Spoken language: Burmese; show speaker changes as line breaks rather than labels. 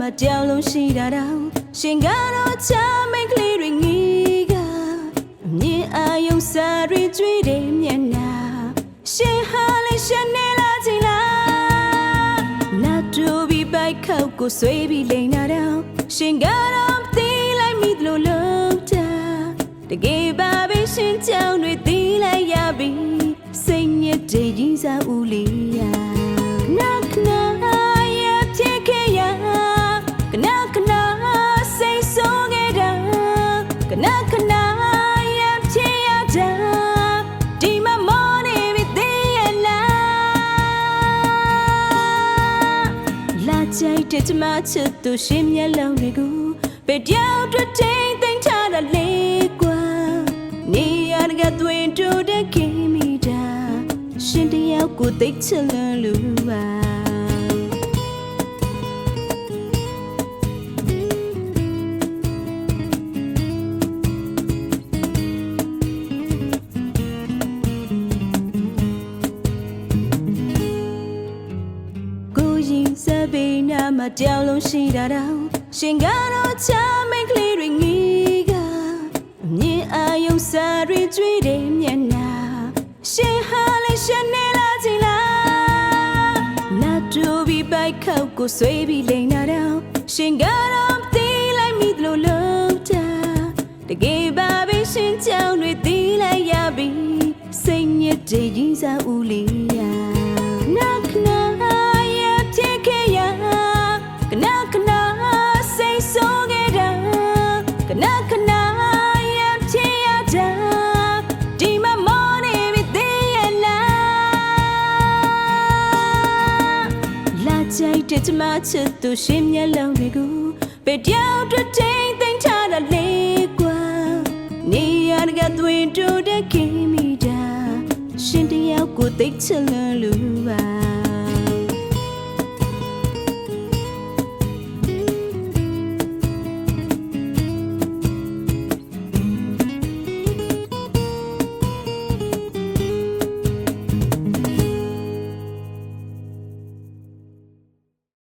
မကြောက်လို့ရှိတာတော့ရှင်ကတော့ချမိတ်ကလေးတွေငီးကအမြင်အာယုံစားတွေကြွေးတယ်မျက်နှာရှင်ဟာလေးရှင်နေလာချင်လားနာတူပြီးပိုက်ခောက်ကိုဆွေးပြီးလိန်တာတော့ရှင်ကတော့မသိလိုက်မိလို့လုံးတာတကယ်ပါပဲရှင်ကြောင်တွေသိလိုက်ရပြီစိတ်ညစ်တဲ့ရင်းစားဦးလေးရနာခနာရဲ့ဖြစ်ခဲ့ရကနာခနာစိတ်ဆိုးခဲ့တာကနာခနာရဲ့ဖြစ်ရတာဒီမမောနေပြီသေးရလားလာကြိုက်တဲ့ကျမချစ်သူရှင်မျက်လုံးတွေကိုပဲတယောက်တစ်ထိန်သိမ်းထားတာလေကွာနေရကသွင်းတူတဲ့ခင်မိတာရှင်တယောက်ကိုသိချင်လို့ပါကိုရင်စပိနာမတောင်းလို့ရှိတာတော့ရှင်ကတော့ချမိတ်ကလေးတွေငီးကအမြင်အာယုံစားတွေကြွေးတယ်မျက်နှာရှင်ဟာလေးရှင်နေလာချင်လားနာတူပြီးပိုက်ခောက်ကိုဆွေးပြီးလိန်တာတော့ရှင်ကတော့မသိလိုက်မိလို့လုံးတာတကယ်ပါပဲရှင်ကြောင်တွေသိလိုက်ရပြီစိတ်ညစ်တဲ့ရင်းစားဦးလေးရနာခနာရဲ့ဖြစ်ခဲ့ရကနာခနာစိတ်ဆိုးခဲ့တာကနာခနာရဲ့ဖြစ်ရတာဒီမမောနေပြီသေးရလားလာကြိုက်တဲ့ကျမချစ်သူရှင်မျက်လုံးတွေကိုပဲတယောက်တစ်ထိန်သိမ်းထားတာလေကွာနေရကသွင်းတူတဲ့ခင်မိတာရှင်တယောက်ကိုသိချင်လို့ပါ